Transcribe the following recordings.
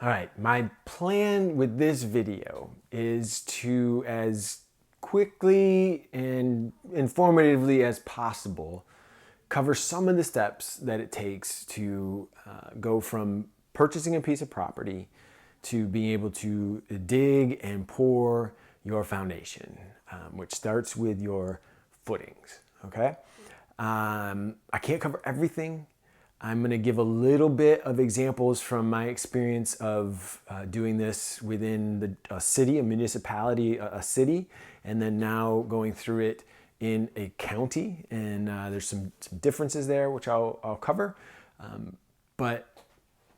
All right, my plan with this video is to, as quickly and informatively as possible, cover some of the steps that it takes to go from purchasing a piece of property to being able to dig and pour your foundation, which starts with your footings, okay? I can't cover everything. I'm going to give a little bit of examples from my experience of doing this within a city, a municipality, a city, and then now going through it in a county. And there's some differences there, which I'll cover. But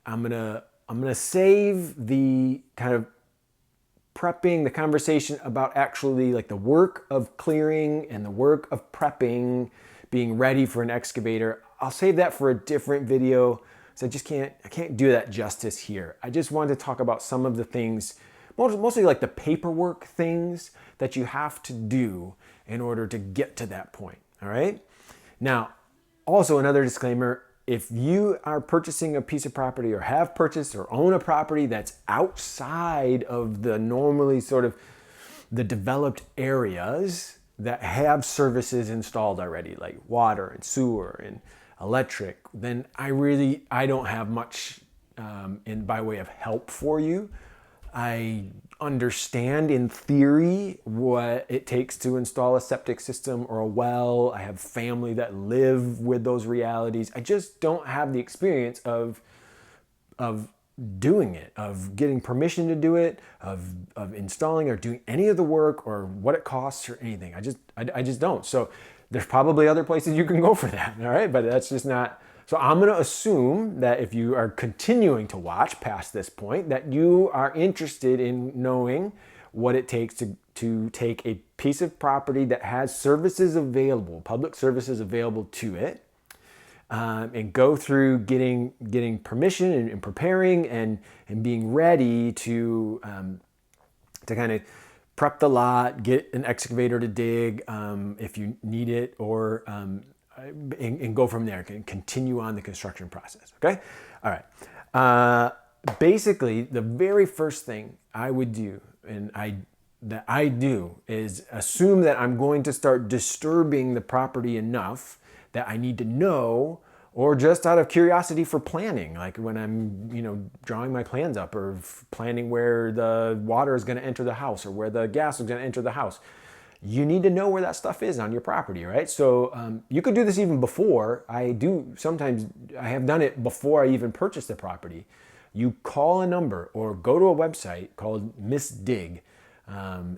I'm gonna save the kind of prepping, the conversation about actually like the work of clearing and the work of prepping, being ready for an excavator. I'll save that for a different video. So I can't do that justice here. I just wanted to talk about some of the things, mostly like the paperwork things that you have to do in order to get to that point. All right. Now, also another disclaimer, if you are purchasing a piece of property or have purchased or own a property that's outside of the normally sort of the developed areas that have services installed already, like water and sewer and electric, then I don't have much by way of help for you. I understand in theory what it takes to install a septic system or a well. I have family that live with those realities. I just don't have the experience of doing it, of getting permission to do it, of installing or doing any of the work or what it costs or anything. I just don't. So there's probably other places you can go for that, all right? But that's just not. So I'm going to assume that if you are continuing to watch past this point, that you are interested in knowing what it takes to take a piece of property that has services available, public services available to it, and go through getting permission and preparing and being ready to kind of prep the lot, get an excavator to dig if you need it, or and go from there and continue on the construction process. Okay, all right. Basically, the very first thing I would do, and that I do, is assume that I'm going to start disturbing the property enough that I need to know, or just out of curiosity for planning, like when I'm, drawing my plans up or planning where the water is going to enter the house or where the gas is going to enter the house. You need to know where that stuff is on your property, right? So you could do this even before. Sometimes I have done it before I even purchased the property. You call a number or go to a website called MissDig,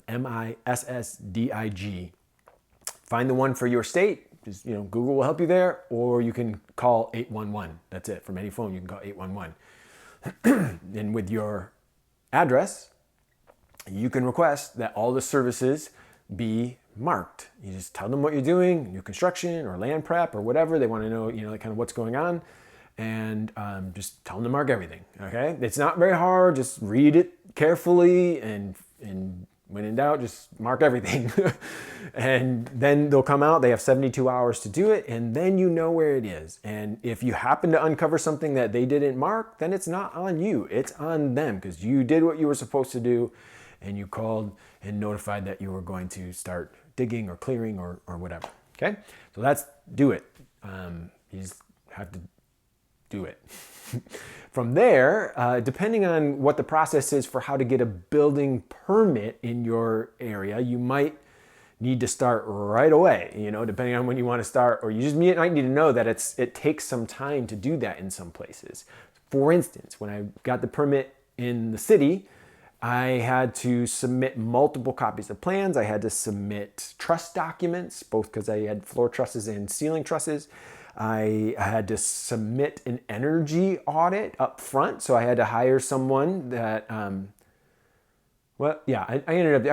MISSDIG. Find the one for your state. Just, Google will help you there, or you can call 811. That's it. From any phone, you can call 811. And with your address, you can request that all the services be marked. You just tell them what you're doing, new construction or land prep or whatever. They want to know, kind of what's going on, and just tell them to mark everything. Okay, it's not very hard. Just read it carefully, and when in doubt, just mark everything. And then they'll come out. They have 72 hours to do it, and then you know where it is. And if you happen to uncover something that they didn't mark, then it's not on you. It's on them, because you did what you were supposed to do, and you called and notified that you were going to start digging or clearing or whatever. Okay, so do it. You just have to do it. From there, depending on what the process is for how to get a building permit in your area, you might need to start right away, depending on when you want to start, or you just might need to know that it takes some time to do that in some places. For instance, when I got the permit in the city, I had to submit multiple copies of plans. I had to submit truss documents, both because I had floor trusses and ceiling trusses. I had to submit an energy audit up front. So I had to hire someone that, I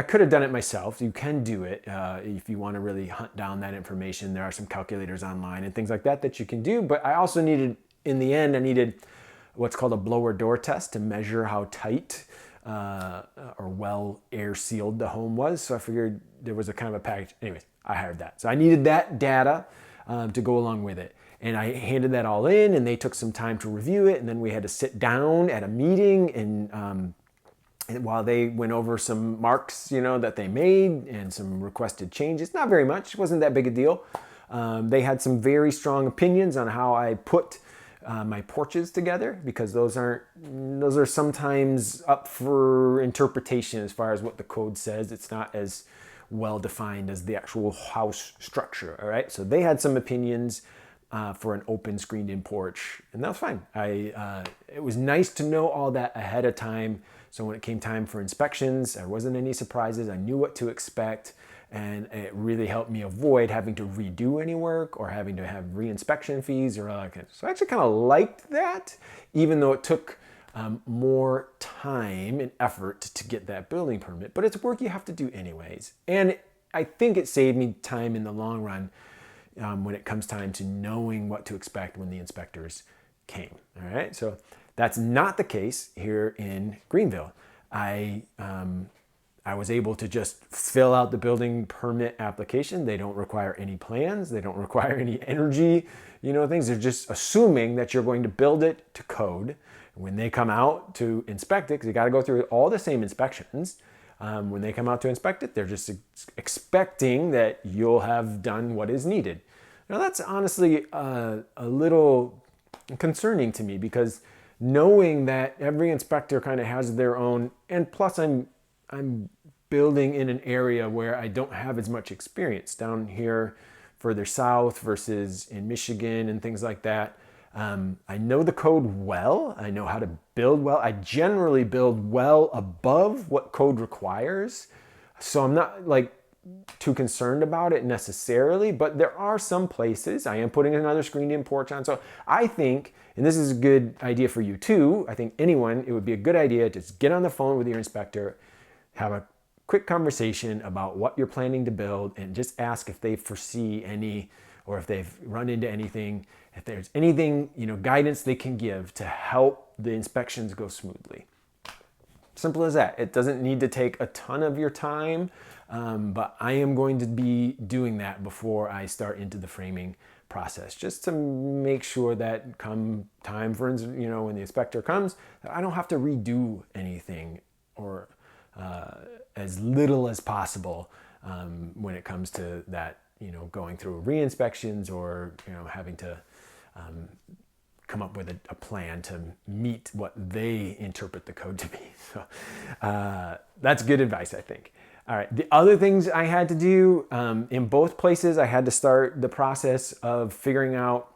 could have done it myself. You can do it if you want to really hunt down that information. There are some calculators online and things like that you can do. But I also needed what's called a blower door test to measure how tight or well air sealed the home was. So I figured there was a kind of a package. Anyways, I hired that. So I needed that data. to go along with it. And I handed that all in, and they took some time to review it, and then we had to sit down at a meeting and while they went over some marks, that they made and some requested changes. Not very much, it wasn't that big a deal. They had some very strong opinions on how I put my porches together, because those are sometimes up for interpretation as far as what the code says. It's not as well defined as the actual house structure. All right, so they had some opinions for an open screened-in porch, and that was fine. It was nice to know all that ahead of time, so when it came time for inspections, there wasn't any surprises. I knew what to expect, and it really helped me avoid having to redo any work or having to have re-inspection fees or all that kind of stuff. So I actually kind of liked that, even though it took more time and effort to get that building permit. But it's work you have to do anyways. And I think it saved me time in the long run when it comes time to knowing what to expect when the inspectors came. All right, so that's not the case here in Greenville. I was able to just fill out the building permit application. They don't require any plans. They don't require any energy, things. They're just assuming that you're going to build it to code. When they come out to inspect it, because you got to go through all the same inspections, when they come out to inspect it, they're just expecting that you'll have done what is needed. Now that's honestly a little concerning to me, because knowing that every inspector kind of has their own, and plus I'm building in an area where I don't have as much experience down here further south versus in Michigan and things like that. I know the code well. I know how to build well. I generally build well above what code requires. So I'm not too concerned about it necessarily, but there are some places. I am putting another screened-in porch on. So I think, and this is a good idea for you too, I think anyone, it would be a good idea to just get on the phone with your inspector, have a quick conversation about what you're planning to build, and just ask if they foresee any, or if they've run into anything, if there's anything, guidance they can give to help the inspections go smoothly. Simple as that. It doesn't need to take a ton of your time, but I am going to be doing that before I start into the framing process, just to make sure that come time for, when the inspector comes, I don't have to redo anything, or as little as possible when it comes to that, going through re-inspections or, having to come up with a plan to meet what they interpret the code to be. So that's good advice, I think. All right, the other things I had to do, in both places, I had to start the process of figuring out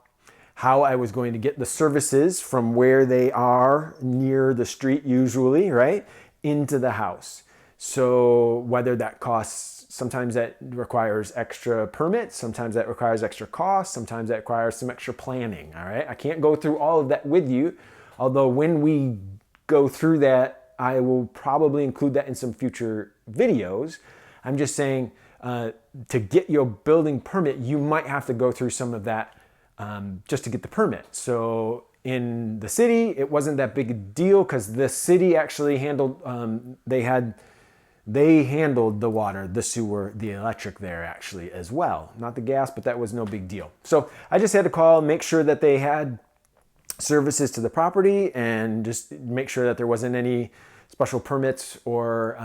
how I was going to get the services from where they are near the street usually, right, into the house. So whether that costs, sometimes that requires extra permits, sometimes that requires extra costs, sometimes that requires some extra planning, all right? I can't go through all of that with you, although when we go through that, I will probably include that in some future videos. I'm just saying, to get your building permit, you might have to go through some of that just to get the permit. So in the city, it wasn't that big a deal because the city actually handled, they handled the water, the sewer, the electric there actually as well. Not the gas, but that was no big deal. So I just had to call and make sure that they had services to the property and just make sure that there wasn't any special permits or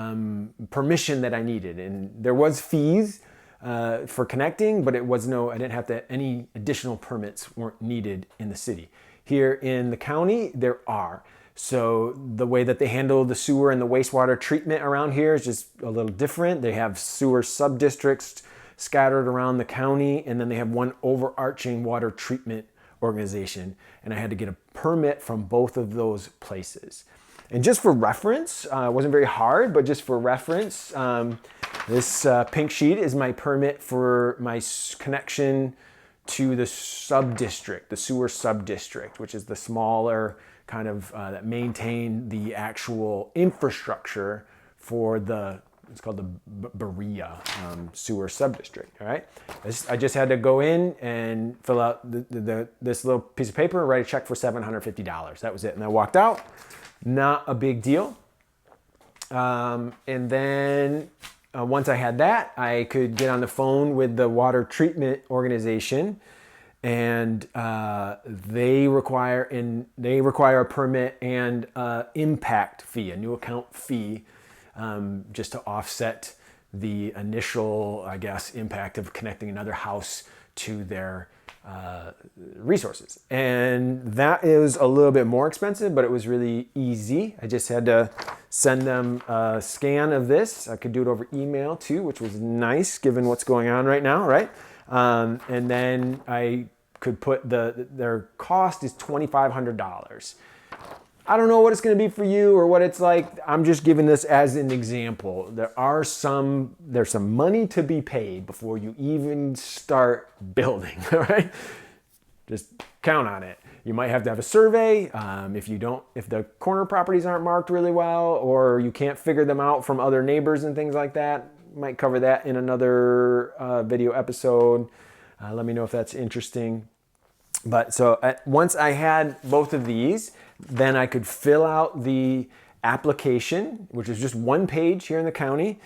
permission that I needed. And there was fees for connecting, but it was I didn't have to, any additional permits weren't needed in the city. Here in the county, there are. So the way that they handle the sewer and the wastewater treatment around here is just a little different. They have sewer sub-districts scattered around the county, and then they have one overarching water treatment organization. And I had to get a permit from both of those places. And just for reference, it wasn't very hard, but just for reference, this pink sheet is my permit for my connection to the sub-district, the sewer sub-district, which is the smaller kind of that maintain the actual infrastructure for it's called the Berea sewer sub-district, all right? I just had to go in and fill out this little piece of paper and write a check for $750. That was it, and I walked out. Not a big deal. And then once I had that, I could get on the phone with the water treatment organization, and they require a permit and impact fee, a new account fee, just to offset the initial, I guess, impact of connecting another house to their resources. And that is a little bit more expensive, but it was really easy. I just had to send them a scan of this. I could do it over email too, which was nice given what's going on right now, right? And then I could put their cost is $2,500. I don't know what it's going to be for you or what it's like. I'm just giving this as an example. There's some money to be paid before you even start building, all right? Just count on it. You might have to have a survey if the corner properties aren't marked really well, or you can't figure them out from other neighbors and things like that. Might cover that in another video episode. Let me know if that's interesting. But so once I had both of these, then I could fill out the application, which is just one page here in the county.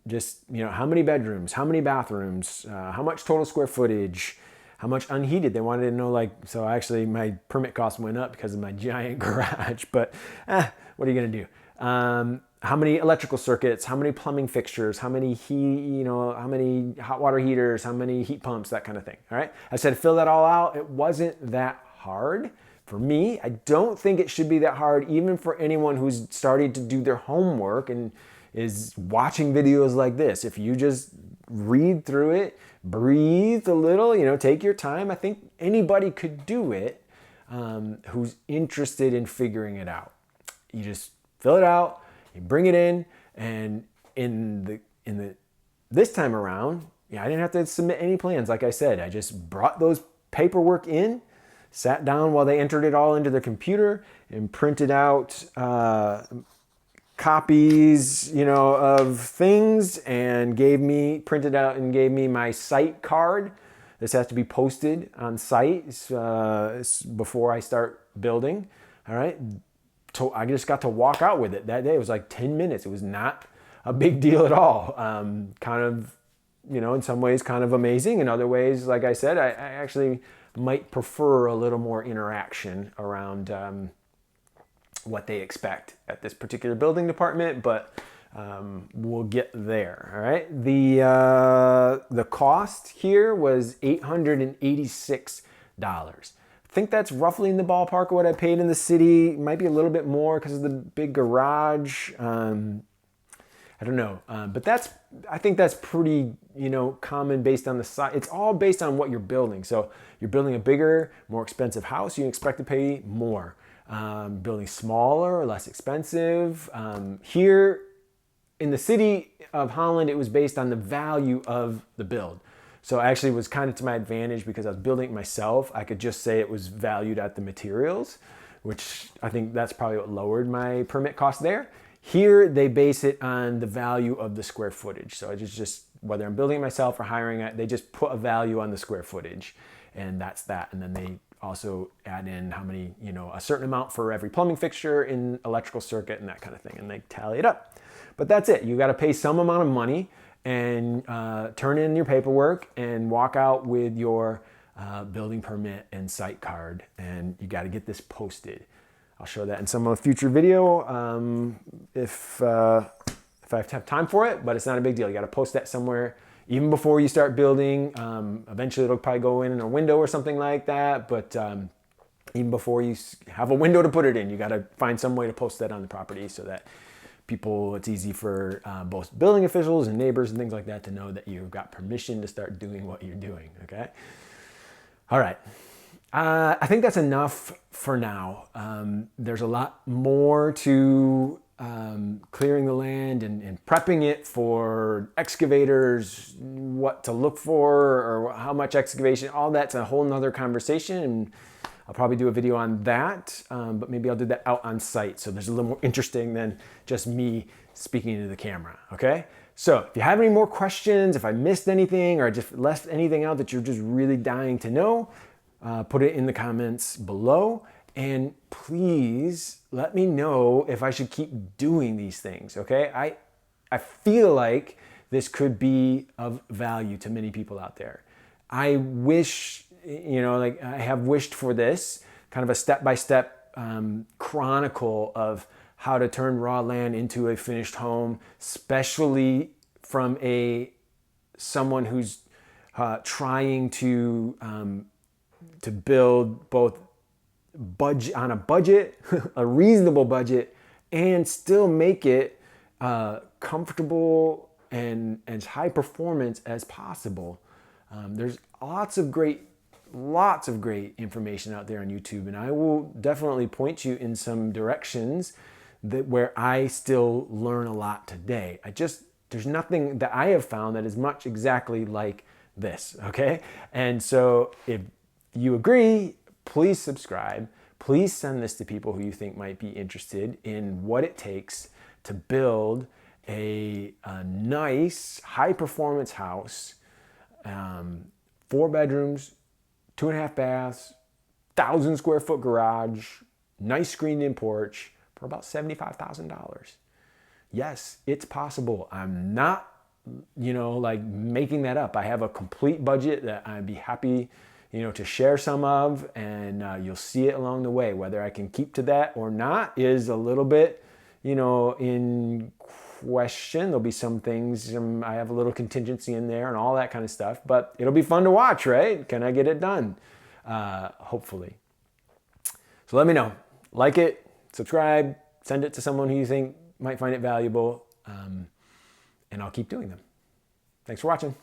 Just, how many bedrooms, how many bathrooms, how much total square footage, how much unheated. They wanted to know, so actually my permit cost went up because of my giant garage, but what are you gonna do? How many electrical circuits, how many plumbing fixtures, how many how many hot water heaters, how many heat pumps, that kind of thing, all right? I said fill that all out. It wasn't that hard for me. I don't think it should be that hard even for anyone who's starting to do their homework and is watching videos like this. If you just read through it, breathe a little, take your time. I think anybody could do it who's interested in figuring it out. You just fill it out, you bring it in, and this time around, I didn't have to submit any plans. Like I said, I just brought those paperwork in, sat down while they entered it all into their computer, and printed out copies, of things, and printed out and gave me my site card. This has to be posted on site before I start building. All right. I just got to walk out with it that day. It was like 10 minutes. It was not a big deal at all. Kind of, in some ways kind of amazing. In other ways, like I said, I actually might prefer a little more interaction around what they expect at this particular building department, but we'll get there. All right. The cost here was $886. I think that's roughly in the ballpark of what I paid in the city. It might be a little bit more because of the big garage. I don't know, but I think that's pretty, common based on the size. It's all based on what you're building. So you're building a bigger, more expensive house, you expect to pay more. Building smaller or less expensive. Here in the city of Holland, it was based on the value of the build. So actually it was kind of to my advantage because I was building it myself. I could just say it was valued at the materials, which I think that's probably what lowered my permit cost there. Here, they base it on the value of the square footage. So I just whether I'm building it myself or hiring it, they just put a value on the square footage, and that's that. And then they also add in how many, a certain amount for every plumbing fixture in electrical circuit and that kind of thing, and they tally it up. But that's it. You got to pay some amount of money and turn in your paperwork and walk out with your building permit and site card, and you got to get this posted. I'll show that in some of a future video if I have time for it, but it's not a big deal. You got to post that somewhere even before you start building. Eventually it'll probably go in a window or something like that, but even before you have a window to put it in, you got to find some way to post that on the property so that it's easy for both building officials and neighbors and things like that to know that you've got permission to start doing what you're doing, okay? All right. I think that's enough for now. There's a lot more to clearing the land and prepping it for excavators, what to look for or how much excavation, all that's a whole nother conversation, and I'll probably do a video on that, but maybe I'll do that out on site. So there's a little more interesting than just me speaking into the camera, okay? So if you have any more questions, if I missed anything or I just left anything out that you're just really dying to know, put it in the comments below, and please let me know if I should keep doing these things, okay? I feel like this could be of value to many people out there. I wish, like I have wished for this kind of a step-by-step chronicle of how to turn raw land into a finished home, especially from someone who's trying to build both budget on a budget, a reasonable budget, and still make it comfortable and as high performance as possible. There's lots of great information out there on YouTube, and I will definitely point you in some directions where I still learn a lot today. There's nothing that I have found that is much exactly like this, okay? And so if you agree, please subscribe. Please send this to people who you think might be interested in what it takes to build a nice, high-performance house, 4 bedrooms, 2.5 baths, 1,000-square-foot garage, nice screened-in porch for about $75,000. Yes, it's possible. I'm not, like making that up. I have a complete budget that I'd be happy, to share some of, and you'll see it along the way. Whether I can keep to that or not is a little bit, in question. There'll be some things, I have a little contingency in there and all that kind of stuff, but it'll be fun to watch, right? Can I get it done? Hopefully. So let me know. Like it, subscribe, send it to someone who you think might find it valuable, and I'll keep doing them. Thanks for watching.